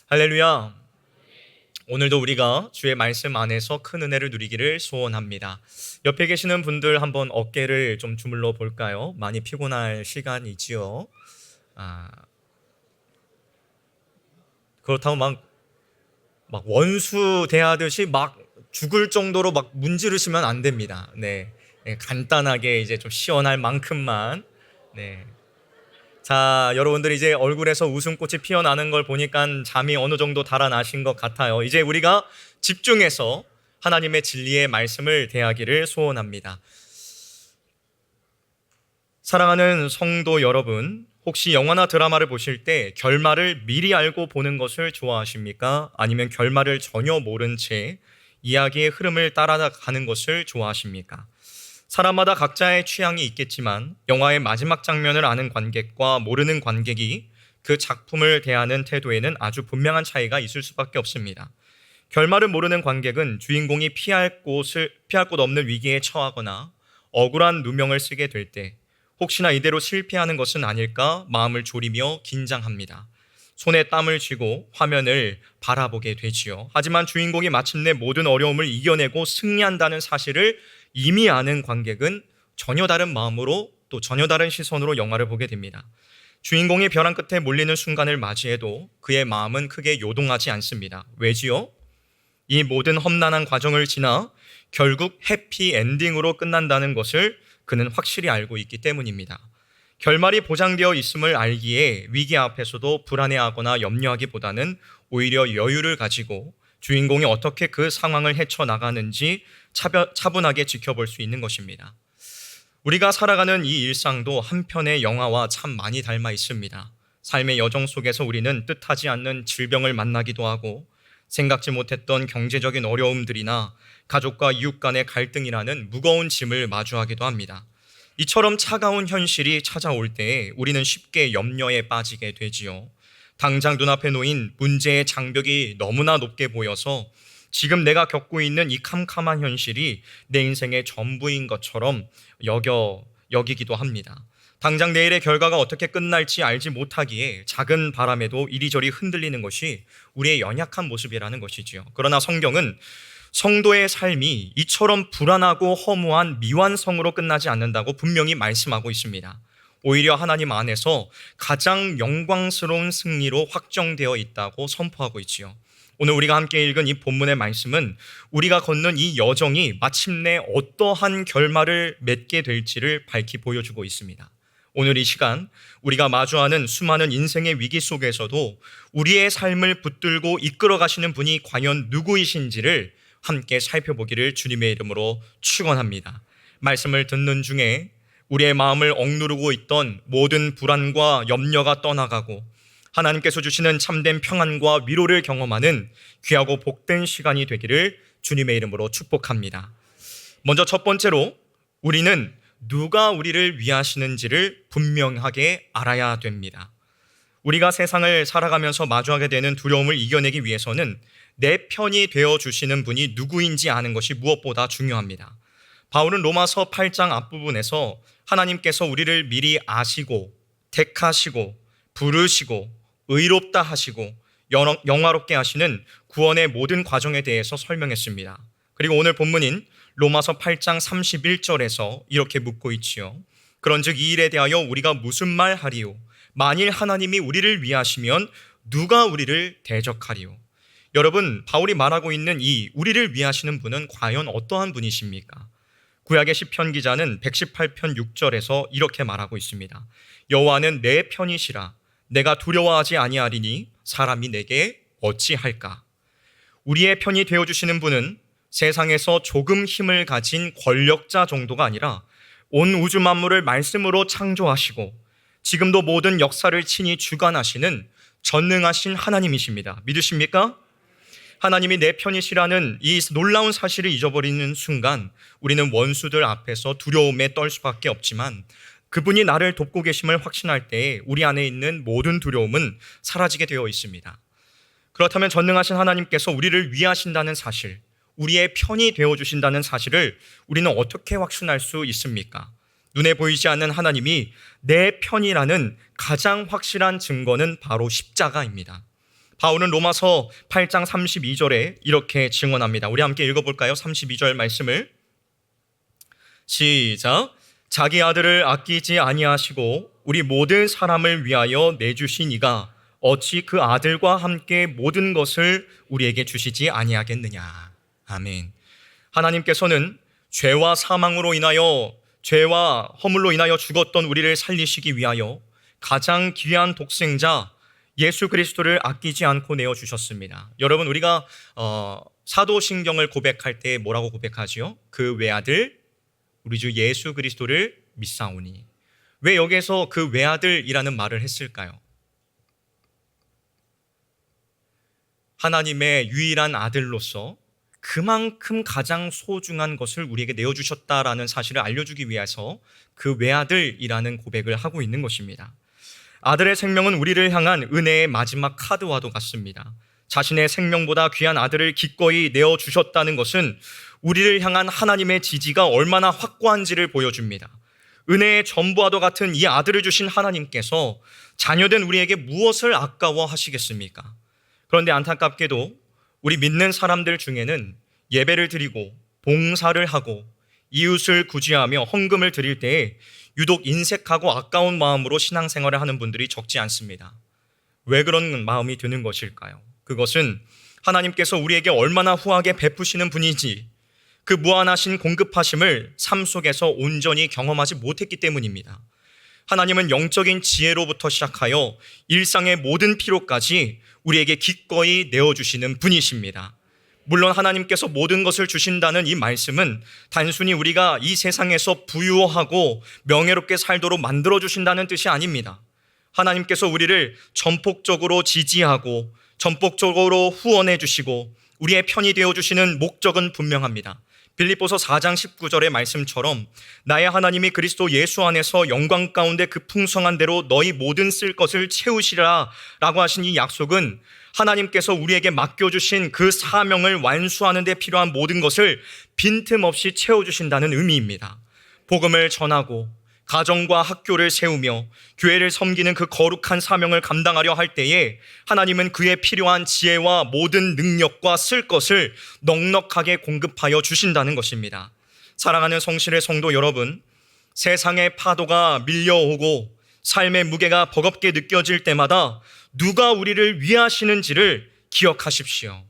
할렐루야. 오늘도 우리가 주의 말씀 안에서 큰 은혜를 누리기를 소원합니다. 옆에 계시는 분들 한번 어깨를 좀 주물러 볼까요? 많이 피곤할 시간이지요. 아, 그렇다고 막 원수 대하듯이 막 죽을 정도로 막 문지르시면 안 됩니다. 네. 간단하게 이제 좀 시원할 만큼만. 네. 자, 여러분들 이제 얼굴에서 웃음꽃이 피어나는 걸 보니까 잠이 어느 정도 달아나신 것 같아요. 이제 우리가 집중해서 하나님의 진리의 말씀을 대하기를 소원합니다. 사랑하는 성도 여러분, 혹시 영화나 드라마를 보실 때 결말을 미리 알고 보는 것을 좋아하십니까? 아니면 결말을 전혀 모른 채 이야기의 흐름을 따라가는 것을 좋아하십니까? 사람마다 각자의 취향이 있겠지만 영화의 마지막 장면을 아는 관객과 모르는 관객이 그 작품을 대하는 태도에는 아주 분명한 차이가 있을 수밖에 없습니다. 결말을 모르는 관객은 주인공이 피할 곳 없는 위기에 처하거나 억울한 누명을 쓰게 될 때 혹시나 이대로 실패하는 것은 아닐까 마음을 졸이며 긴장합니다. 손에 땀을 쥐고 화면을 바라보게 되지요. 하지만 주인공이 마침내 모든 어려움을 이겨내고 승리한다는 사실을 이미 아는 관객은 전혀 다른 마음으로 또 전혀 다른 시선으로 영화를 보게 됩니다. 주인공이 벼랑 끝에 몰리는 순간을 맞이해도 그의 마음은 크게 요동하지 않습니다. 왜지요? 이 모든 험난한 과정을 지나 결국 해피엔딩으로 끝난다는 것을 그는 확실히 알고 있기 때문입니다. 결말이 보장되어 있음을 알기에 위기 앞에서도 불안해하거나 염려하기보다는 오히려 여유를 가지고 주인공이 어떻게 그 상황을 헤쳐나가는지 차분하게 지켜볼 수 있는 것입니다. 우리가 살아가는 이 일상도 한편의 영화와 참 많이 닮아 있습니다. 삶의 여정 속에서 우리는 뜻하지 않는 질병을 만나기도 하고 생각지 못했던 경제적인 어려움들이나 가족과 이웃 간의 갈등이라는 무거운 짐을 마주하기도 합니다. 이처럼 차가운 현실이 찾아올 때에 우리는 쉽게 염려에 빠지게 되지요. 당장 눈앞에 놓인 문제의 장벽이 너무나 높게 보여서 지금 내가 겪고 있는 이 캄캄한 현실이 내 인생의 전부인 것처럼 여기기도 합니다. 당장 내일의 결과가 어떻게 끝날지 알지 못하기에 작은 바람에도 이리저리 흔들리는 것이 우리의 연약한 모습이라는 것이지요. 그러나 성경은 성도의 삶이 이처럼 불안하고 허무한 미완성으로 끝나지 않는다고 분명히 말씀하고 있습니다. 오히려 하나님 안에서 가장 영광스러운 승리로 확정되어 있다고 선포하고 있지요. 오늘 우리가 함께 읽은 이 본문의 말씀은 우리가 걷는 이 여정이 마침내 어떠한 결말을 맺게 될지를 밝히 보여주고 있습니다. 오늘 이 시간 우리가 마주하는 수많은 인생의 위기 속에서도 우리의 삶을 붙들고 이끌어 가시는 분이 과연 누구이신지를 함께 살펴보기를 주님의 이름으로 축원합니다. 말씀을 듣는 중에 우리의 마음을 억누르고 있던 모든 불안과 염려가 떠나가고 하나님께서 주시는 참된 평안과 위로를 경험하는 귀하고 복된 시간이 되기를 주님의 이름으로 축복합니다. 먼저 첫 번째로 우리는 누가 우리를 위하시는지를 분명하게 알아야 됩니다. 우리가 세상을 살아가면서 마주하게 되는 두려움을 이겨내기 위해서는 내 편이 되어주시는 분이 누구인지 아는 것이 무엇보다 중요합니다. 바울은 로마서 8장 앞부분에서 하나님께서 우리를 미리 아시고 택하시고 부르시고 의롭다 하시고 영화롭게 하시는 구원의 모든 과정에 대해서 설명했습니다. 그리고 오늘 본문인 로마서 8장 31절에서 이렇게 묻고 있지요. 그런즉 이 일에 대하여 우리가 무슨 말 하리요? 만일 하나님이 우리를 위하시면 누가 우리를 대적하리요? 여러분, 바울이 말하고 있는 이 우리를 위하시는 분은 과연 어떠한 분이십니까? 구약의 시편 기자는 118편 6절에서 이렇게 말하고 있습니다. 여호와는 내 편이시라. 내가 두려워하지 아니하리니 사람이 내게 어찌할까? 우리의 편이 되어주시는 분은 세상에서 조금 힘을 가진 권력자 정도가 아니라 온 우주 만물을 말씀으로 창조하시고 지금도 모든 역사를 친히 주관하시는 전능하신 하나님이십니다. 믿으십니까? 하나님이 내 편이시라는 이 놀라운 사실을 잊어버리는 순간 우리는 원수들 앞에서 두려움에 떨 수밖에 없지만 그분이 나를 돕고 계심을 확신할 때에 우리 안에 있는 모든 두려움은 사라지게 되어 있습니다. 그렇다면 전능하신 하나님께서 우리를 위하신다는 사실, 우리의 편이 되어주신다는 사실을 우리는 어떻게 확신할 수 있습니까? 눈에 보이지 않는 하나님이 내 편이라는 가장 확실한 증거는 바로 십자가입니다. 바울은 로마서 8장 32절에 이렇게 증언합니다. 우리 함께 읽어볼까요? 32절 말씀을. 시작. 자기 아들을 아끼지 아니하시고 우리 모든 사람을 위하여 내주신 이가 어찌 그 아들과 함께 모든 것을 우리에게 주시지 아니하겠느냐. 아멘. 하나님께서는 죄와 사망으로 인하여, 죄와 허물로 인하여 죽었던 우리를 살리시기 위하여 가장 귀한 독생자 예수 그리스도를 아끼지 않고 내어주셨습니다. 여러분, 우리가 사도신경을 고백할 때 뭐라고 고백하지요? 그 외아들 우리 주 예수 그리스도를 믿사오니. 왜 여기에서 그 외아들이라는 말을 했을까요? 하나님의 유일한 아들로서 그만큼 가장 소중한 것을 우리에게 내어주셨다라는 사실을 알려주기 위해서 그 외아들이라는 고백을 하고 있는 것입니다. 아들의 생명은 우리를 향한 은혜의 마지막 카드와도 같습니다. 자신의 생명보다 귀한 아들을 기꺼이 내어주셨다는 것은 우리를 향한 하나님의 지지가 얼마나 확고한지를 보여줍니다. 은혜의 전부와도 같은 이 아들을 주신 하나님께서 자녀된 우리에게 무엇을 아까워하시겠습니까? 그런데 안타깝게도 우리 믿는 사람들 중에는 예배를 드리고 봉사를 하고 이웃을 구제하며 헌금을 드릴 때에 유독 인색하고 아까운 마음으로 신앙생활을 하는 분들이 적지 않습니다. 왜 그런 마음이 드는 것일까요? 그것은 하나님께서 우리에게 얼마나 후하게 베푸시는 분인지 그 무한하신 공급하심을 삶 속에서 온전히 경험하지 못했기 때문입니다. 하나님은 영적인 지혜로부터 시작하여 일상의 모든 필요까지 우리에게 기꺼이 내어주시는 분이십니다. 물론 하나님께서 모든 것을 주신다는 이 말씀은 단순히 우리가 이 세상에서 부유하고 명예롭게 살도록 만들어주신다는 뜻이 아닙니다. 하나님께서 우리를 전폭적으로 지지하고 전폭적으로 후원해 주시고 우리의 편이 되어주시는 목적은 분명합니다. 빌립보서 4장 19절의 말씀처럼 나의 하나님이 그리스도 예수 안에서 영광 가운데 그 풍성한 대로 너희 모든 쓸 것을 채우시라 라고 하신 이 약속은 하나님께서 우리에게 맡겨주신 그 사명을 완수하는 데 필요한 모든 것을 빈틈없이 채워주신다는 의미입니다. 복음을 전하고 가정과 학교를 세우며 교회를 섬기는 그 거룩한 사명을 감당하려 할 때에 하나님은 그에 필요한 지혜와 모든 능력과 쓸 것을 넉넉하게 공급하여 주신다는 것입니다. 사랑하는 성실의 성도 여러분, 세상의 파도가 밀려오고 삶의 무게가 버겁게 느껴질 때마다 누가 우리를 위하시는지를 기억하십시오.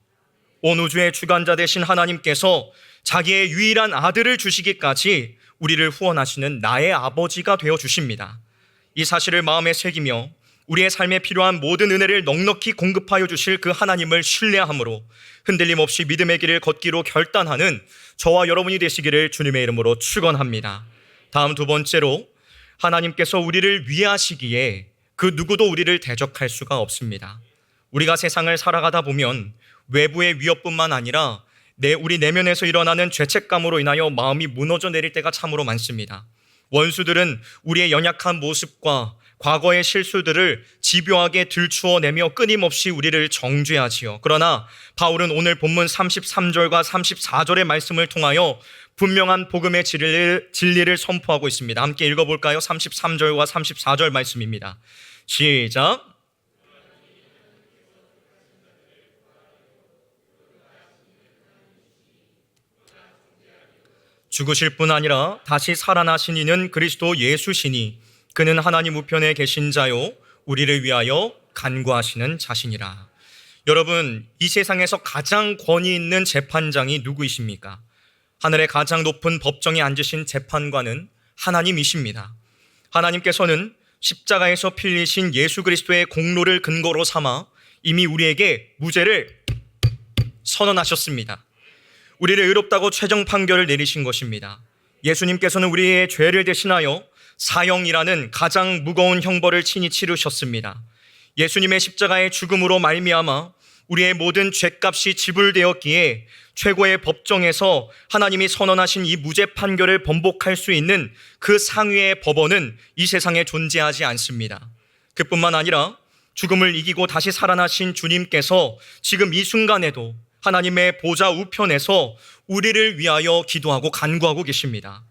온 우주의 주관자 되신 하나님께서 자기의 유일한 아들을 주시기까지 우리를 후원하시는 나의 아버지가 되어 주십니다. 이 사실을 마음에 새기며 우리의 삶에 필요한 모든 은혜를 넉넉히 공급하여 주실 그 하나님을 신뢰함으로 흔들림 없이 믿음의 길을 걷기로 결단하는 저와 여러분이 되시기를 주님의 이름으로 축원합니다. 다음 두 번째로, 하나님께서 우리를 위하시기에 그 누구도 우리를 대적할 수가 없습니다. 우리가 세상을 살아가다 보면 외부의 위협뿐만 아니라 우리 내면에서 일어나는 죄책감으로 인하여 마음이 무너져 내릴 때가 참으로 많습니다. 원수들은 우리의 연약한 모습과 과거의 실수들을 집요하게 들추어내며 끊임없이 우리를 정죄하지요. 그러나 바울은 오늘 본문 33절과 34절의 말씀을 통하여 분명한 복음의 진리를 선포하고 있습니다. 함께 읽어볼까요? 33절과 34절 말씀입니다. 시작. 죽으실 뿐 아니라 다시 살아나신 이는 그리스도 예수시니 그는 하나님 우편에 계신 자요 우리를 위하여 간구하시는 자신이라. 여러분, 이 세상에서 가장 권위 있는 재판장이 누구이십니까? 하늘의 가장 높은 법정에 앉으신 재판관은 하나님이십니다. 하나님께서는 십자가에서 필리신 예수 그리스도의 공로를 근거로 삼아 이미 우리에게 무죄를 선언하셨습니다. 우리를 의롭다고 최종 판결을 내리신 것입니다. 예수님께서는 우리의 죄를 대신하여 사형이라는 가장 무거운 형벌을 친히 치르셨습니다. 예수님의 십자가의 죽음으로 말미암아 우리의 모든 죄값이 지불되었기에 최고의 법정에서 하나님이 선언하신 이 무죄 판결을 번복할 수 있는 그 상위의 법원은 이 세상에 존재하지 않습니다. 그뿐만 아니라 죽음을 이기고 다시 살아나신 주님께서 지금 이 순간에도 하나님의 보좌 우편에서 우리를 위하여 기도하고 간구하고 계십니다.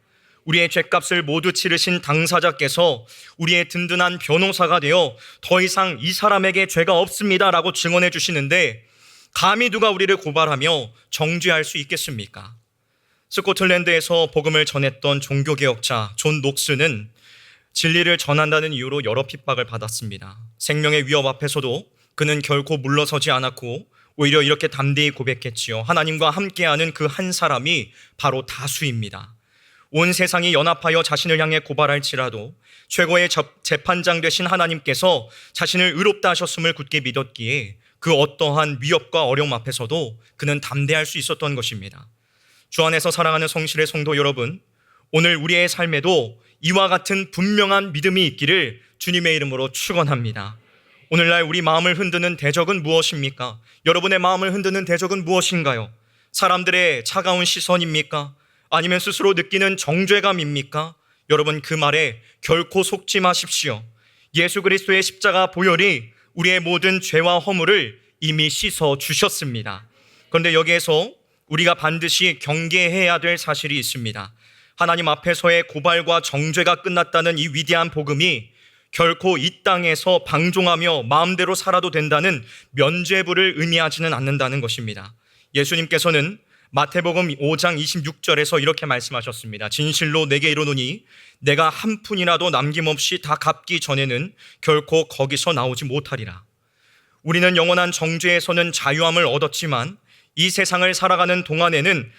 우리의 죄값을 모두 치르신 당사자께서 우리의 든든한 변호사가 되어 더 이상 이 사람에게 죄가 없습니다라고 증언해 주시는데 감히 누가 우리를 고발하며 정죄할 수 있겠습니까? 스코틀랜드에서 복음을 전했던 종교개혁자 존 녹스는 진리를 전한다는 이유로 여러 핍박을 받았습니다. 생명의 위협 앞에서도 그는 결코 물러서지 않았고 오히려 이렇게 담대히 고백했지요. 하나님과 함께하는 그 한 사람이 바로 다수입니다. 온 세상이 연합하여 자신을 향해 고발할지라도 최고의 재판장 되신 하나님께서 자신을 의롭다 하셨음을 굳게 믿었기에 그 어떠한 위협과 어려움 앞에서도 그는 담대할 수 있었던 것입니다. 주 안에서 사랑하는 성실의 성도 여러분, 오늘 우리의 삶에도 이와 같은 분명한 믿음이 있기를 주님의 이름으로 축원합니다. 오늘날 우리 마음을 흔드는 대적은 무엇입니까? 여러분의 마음을 흔드는 대적은 무엇인가요? 사람들의 차가운 시선입니까? 아니면 스스로 느끼는 정죄감입니까? 여러분, 그 말에 결코 속지 마십시오. 예수 그리스도의 십자가 보혈이 우리의 모든 죄와 허물을 이미 씻어 주셨습니다. 그런데 여기에서 우리가 반드시 경계해야 될 사실이 있습니다. 하나님 앞에서의 고발과 정죄가 끝났다는 이 위대한 복음이 결코 이 땅에서 방종하며 마음대로 살아도 된다는 면죄부를 의미하지는 않는다는 것입니다. 예수님께서는 마태복음 5장 26절에서 이렇게 말씀하셨습니다. 진실로 내게 이르노니 내가 한 푼이라도 남김없이 다 갚기 전에는 결코 거기서 나오지 못하리라. 우리는 영원한 정죄에서는 자유함을 얻었지만 이 세상을 살아가는 동안에는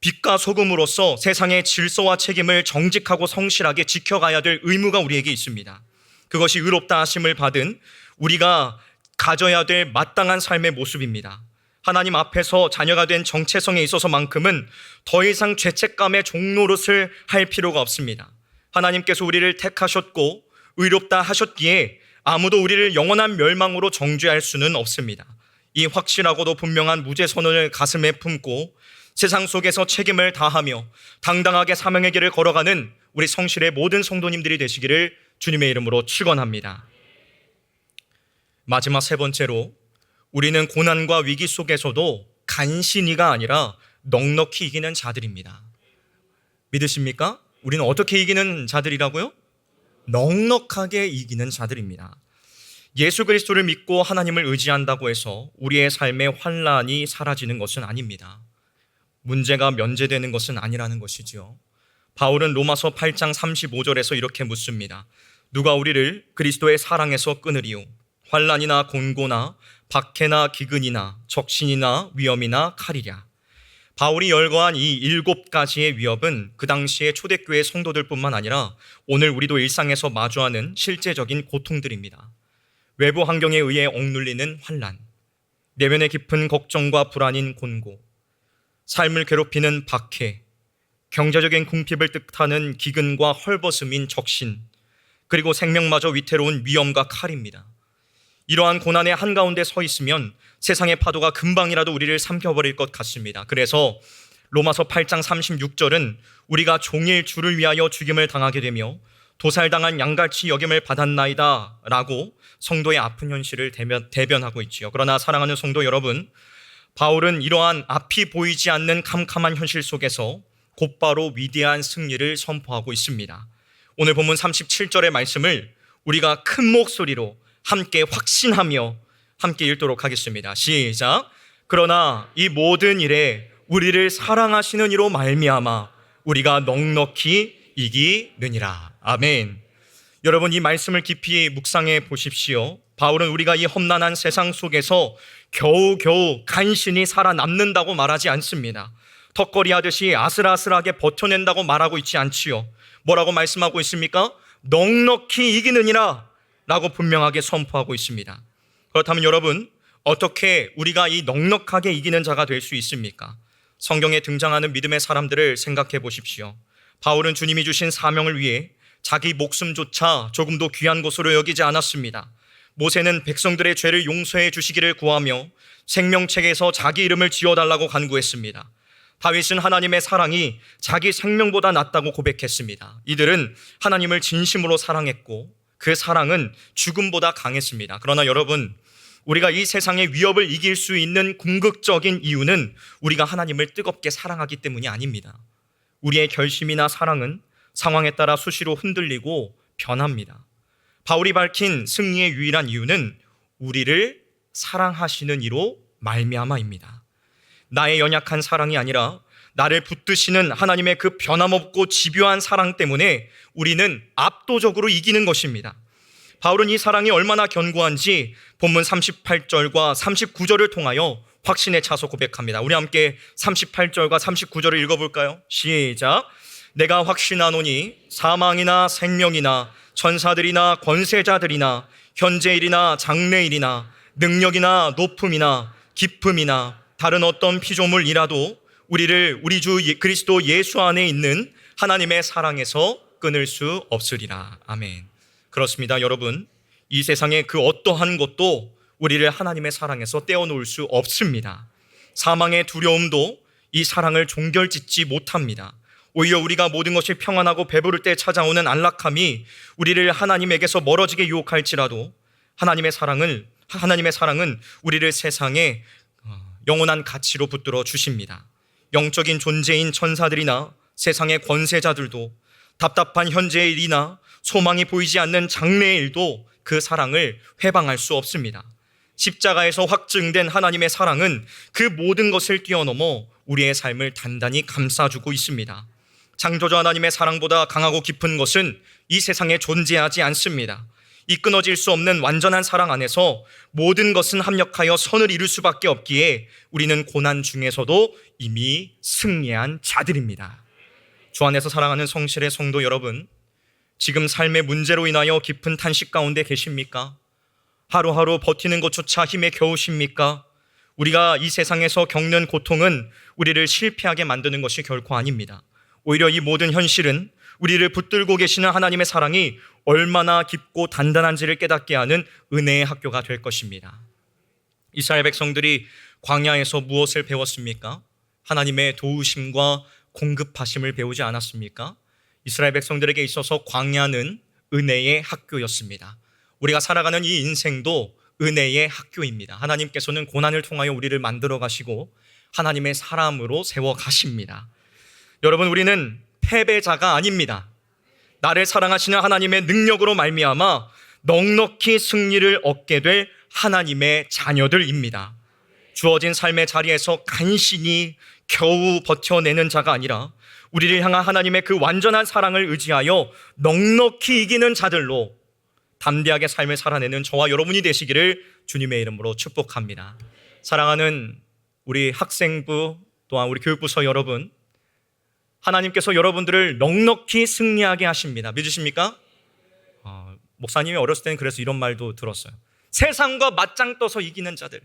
빛과 소금으로서 세상의 질서와 책임을 정직하고 성실하게 지켜가야 될 의무가 우리에게 있습니다. 그것이 의롭다 하심을 받은 우리가 가져야 될 마땅한 삶의 모습입니다. 하나님 앞에서 자녀가 된 정체성에 있어서만큼은 더 이상 죄책감의 종노릇을 할 필요가 없습니다. 하나님께서 우리를 택하셨고 의롭다 하셨기에 아무도 우리를 영원한 멸망으로 정죄할 수는 없습니다. 이 확실하고도 분명한 무죄 선언을 가슴에 품고 세상 속에서 책임을 다하며 당당하게 사명의 길을 걸어가는 우리 성실의 모든 성도님들이 되시기를 주님의 이름으로 축원합니다. 마지막 세 번째로, 우리는 고난과 위기 속에서도 간신히가 아니라 넉넉히 이기는 자들입니다. 믿으십니까? 우리는 어떻게 이기는 자들이라고요? 넉넉하게 이기는 자들입니다. 예수 그리스도를 믿고 하나님을 의지한다고 해서 우리의 삶의 환난이 사라지는 것은 아닙니다. 문제가 면제되는 것은 아니라는 것이죠. 바울은 로마서 8장 35절에서 이렇게 묻습니다. 누가 우리를 그리스도의 사랑에서 끊으리요? 환난이나 곤고나 박해나 기근이나 적신이나 위험이나 칼이랴. 바울이 열거한 이 7가지의 위협은 그 당시의 초대교회 성도들뿐만 아니라 오늘 우리도 일상에서 마주하는 실제적인 고통들입니다. 외부 환경에 의해 억눌리는 환난, 내면의 깊은 걱정과 불안인 곤고, 삶을 괴롭히는 박해, 경제적인 궁핍을 뜻하는 기근과 헐벗음인 적신, 그리고 생명마저 위태로운 위험과 칼입니다. 이러한 고난의 한가운데 서 있으면 세상의 파도가 금방이라도 우리를 삼켜버릴 것 같습니다. 그래서 로마서 8장 36절은 우리가 종일 주를 위하여 죽임을 당하게 되며 도살당한 양같이 여김을 받았나이다 라고 성도의 아픈 현실을 대변하고 있지요. 그러나 사랑하는 성도 여러분, 바울은 이러한 앞이 보이지 않는 캄캄한 현실 속에서 곧바로 위대한 승리를 선포하고 있습니다. 오늘 본문 37절의 말씀을 우리가 큰 목소리로 함께 확신하며 함께 읽도록 하겠습니다. 시작. 그러나 이 모든 일에 우리를 사랑하시는 이로 말미암아 우리가 넉넉히 이기느니라. 아멘. 여러분, 이 말씀을 깊이 묵상해 보십시오. 바울은 우리가 이 험난한 세상 속에서 겨우겨우 간신히 살아남는다고 말하지 않습니다. 턱걸이 하듯이 아슬아슬하게 버텨낸다고 말하고 있지 않지요. 뭐라고 말씀하고 있습니까? 넉넉히 이기느니라 라고 분명하게 선포하고 있습니다. 그렇다면 여러분, 어떻게 우리가 이 넉넉하게 이기는 자가 될 수 있습니까? 성경에 등장하는 믿음의 사람들을 생각해 보십시오. 바울은 주님이 주신 사명을 위해 자기 목숨조차 조금도 귀한 것으로 여기지 않았습니다. 모세는 백성들의 죄를 용서해 주시기를 구하며 생명책에서 자기 이름을 지어달라고 간구했습니다. 다윗은 하나님의 사랑이 자기 생명보다 낫다고 고백했습니다. 이들은 하나님을 진심으로 사랑했고 그 사랑은 죽음보다 강했습니다. 그러나 여러분, 우리가 이 세상의 위협을 이길 수 있는 궁극적인 이유는 우리가 하나님을 뜨겁게 사랑하기 때문이 아닙니다. 우리의 결심이나 사랑은 상황에 따라 수시로 흔들리고 변합니다. 바울이 밝힌 승리의 유일한 이유는 우리를 사랑하시는 이로 말미암아입니다. 나의 연약한 사랑이 아니라 나를 붙드시는 하나님의 그 변함없고 집요한 사랑 때문에 우리는 압도적으로 이기는 것입니다. 바울은 이 사랑이 얼마나 견고한지 본문 38절과 39절을 통하여 확신에 차서 고백합니다. 우리 함께 38절과 39절을 읽어볼까요? 시작. 내가 확신하노니 사망이나 생명이나 천사들이나 권세자들이나 현재일이나 장래일이나 능력이나 높음이나 깊음이나 다른 어떤 피조물이라도 우리를 우리 주 그리스도 예수 안에 있는 하나님의 사랑에서 끊을 수 없으리라. 아멘. 그렇습니다. 여러분, 이 세상의 그 어떠한 것도 우리를 하나님의 사랑에서 떼어놓을 수 없습니다. 사망의 두려움도 이 사랑을 종결짓지 못합니다. 오히려 우리가 모든 것이 평안하고 배부를 때 찾아오는 안락함이 우리를 하나님에게서 멀어지게 유혹할지라도 하나님의 사랑은 우리를 세상에 영원한 가치로 붙들어 주십니다. 영적인 존재인 천사들이나 세상의 권세자들도 답답한 현재의 일이나 소망이 보이지 않는 장래의 일도 그 사랑을 회방할 수 없습니다. 십자가에서 확증된 하나님의 사랑은 그 모든 것을 뛰어넘어 우리의 삶을 단단히 감싸주고 있습니다. 창조주 하나님의 사랑보다 강하고 깊은 것은 이 세상에 존재하지 않습니다. 이 끊어질 수 없는 완전한 사랑 안에서 모든 것은 합력하여 선을 이룰 수밖에 없기에 우리는 고난 중에서도 이미 승리한 자들입니다. 주 안에서 사랑하는 성실의 성도 여러분, 지금 삶의 문제로 인하여 깊은 탄식 가운데 계십니까? 하루하루 버티는 것조차 힘에 겨우십니까? 우리가 이 세상에서 겪는 고통은 우리를 실패하게 만드는 것이 결코 아닙니다. 오히려 이 모든 현실은 우리를 붙들고 계시는 하나님의 사랑이 얼마나 깊고 단단한지를 깨닫게 하는 은혜의 학교가 될 것입니다. 이스라엘 백성들이 광야에서 무엇을 배웠습니까? 하나님의 도우심과 공급하심을 배우지 않았습니까? 이스라엘 백성들에게 있어서 광야는 은혜의 학교였습니다. 우리가 살아가는 이 인생도 은혜의 학교입니다. 하나님께서는 고난을 통하여 우리를 만들어 가시고 하나님의 사람으로 세워 가십니다. 여러분, 우리는 패배자가 아닙니다. 나를 사랑하시는 하나님의 능력으로 말미암아 넉넉히 승리를 얻게 될 하나님의 자녀들입니다. 주어진 삶의 자리에서 간신히 겨우 버텨내는 자가 아니라 우리를 향한 하나님의 그 완전한 사랑을 의지하여 넉넉히 이기는 자들로 담대하게 삶을 살아내는 저와 여러분이 되시기를 주님의 이름으로 축복합니다. 사랑하는 우리 학생부 또한 우리 교육부서 여러분, 하나님께서 여러분들을 넉넉히 승리하게 하십니다. 믿으십니까? 목사님이 어렸을 때는 그래서 이런 말도 들었어요. 세상과 맞짱 떠서 이기는 자들.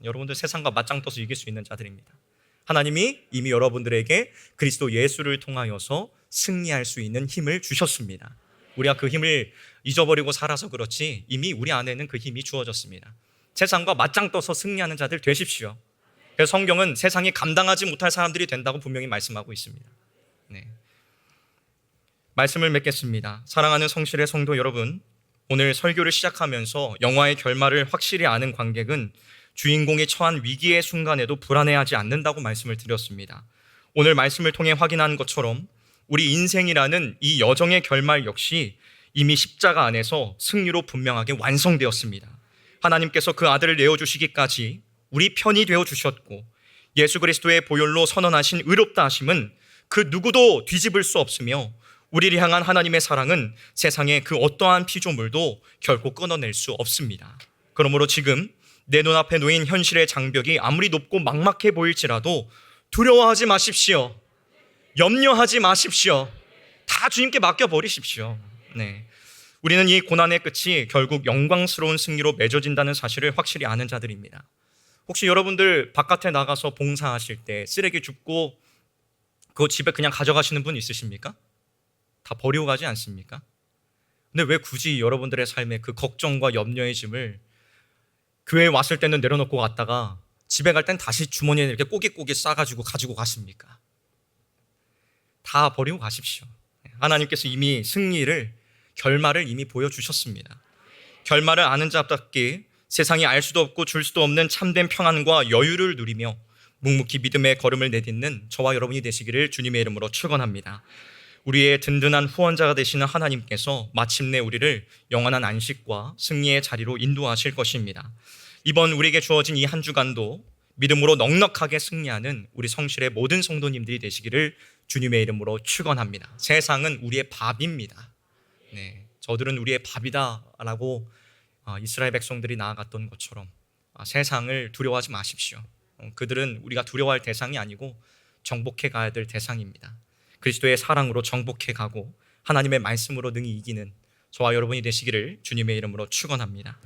여러분들 세상과 맞짱 떠서 이길 수 있는 자들입니다. 하나님이 이미 여러분들에게 그리스도 예수를 통하여서 승리할 수 있는 힘을 주셨습니다. 우리가 그 힘을 잊어버리고 살아서 그렇지 이미 우리 안에는 그 힘이 주어졌습니다. 세상과 맞짱 떠서 승리하는 자들 되십시오. 그래서 성경은 세상이 감당하지 못할 사람들이 된다고 분명히 말씀하고 있습니다. 네. 말씀을 맺겠습니다. 사랑하는 성실의 성도 여러분, 오늘 설교를 시작하면서 영화의 결말을 확실히 아는 관객은 주인공이 처한 위기의 순간에도 불안해하지 않는다고 말씀을 드렸습니다. 오늘 말씀을 통해 확인한 것처럼 우리 인생이라는 이 여정의 결말 역시 이미 십자가 안에서 승리로 분명하게 완성되었습니다. 하나님께서 그 아들을 내어주시기까지 우리 편이 되어주셨고 예수 그리스도의 보혈로 선언하신 의롭다 하심은 그 누구도 뒤집을 수 없으며 우리를 향한 하나님의 사랑은 세상의 그 어떠한 피조물도 결코 끊어낼 수 없습니다. 그러므로 지금 내 눈앞에 놓인 현실의 장벽이 아무리 높고 막막해 보일지라도 두려워하지 마십시오. 염려하지 마십시오. 다 주님께 맡겨버리십시오. 네. 우리는 이 고난의 끝이 결국 영광스러운 승리로 맺어진다는 사실을 확실히 아는 자들입니다. 혹시 여러분들 바깥에 나가서 봉사하실 때 쓰레기 줍고 그거 집에 그냥 가져가시는 분 있으십니까? 다 버리고 가지 않습니까? 근데 왜 굳이 여러분들의 삶에 그 걱정과 염려의 짐을 교회에 왔을 때는 내려놓고 갔다가 집에 갈 땐 다시 주머니에 이렇게 꼬깃꼬깃 싸가지고 가지고 가십니까? 다 버리고 가십시오. 하나님께서 이미 승리를, 결말을 이미 보여주셨습니다. 결말을 아는 자답게 세상이 알 수도 없고 줄 수도 없는 참된 평안과 여유를 누리며 묵묵히 믿음의 걸음을 내딛는 저와 여러분이 되시기를 주님의 이름으로 축원합니다. 우리의 든든한 후원자가 되시는 하나님께서 마침내 우리를 영원한 안식과 승리의 자리로 인도하실 것입니다. 이번 우리에게 주어진 이 한 주간도 믿음으로 넉넉하게 승리하는 우리 성실의 모든 성도님들이 되시기를 주님의 이름으로 축원합니다. 세상은 우리의 밥입니다. 네, 저들은 우리의 밥이다라고 이스라엘 백성들이 나아갔던 것처럼 세상을 두려워하지 마십시오. 그들은 우리가 두려워할 대상이 아니고 정복해 가야 될 대상입니다. 그리스도의 사랑으로 정복해 가고 하나님의 말씀으로 능히 이기는 저와 여러분이 되시기를 주님의 이름으로 축원합니다.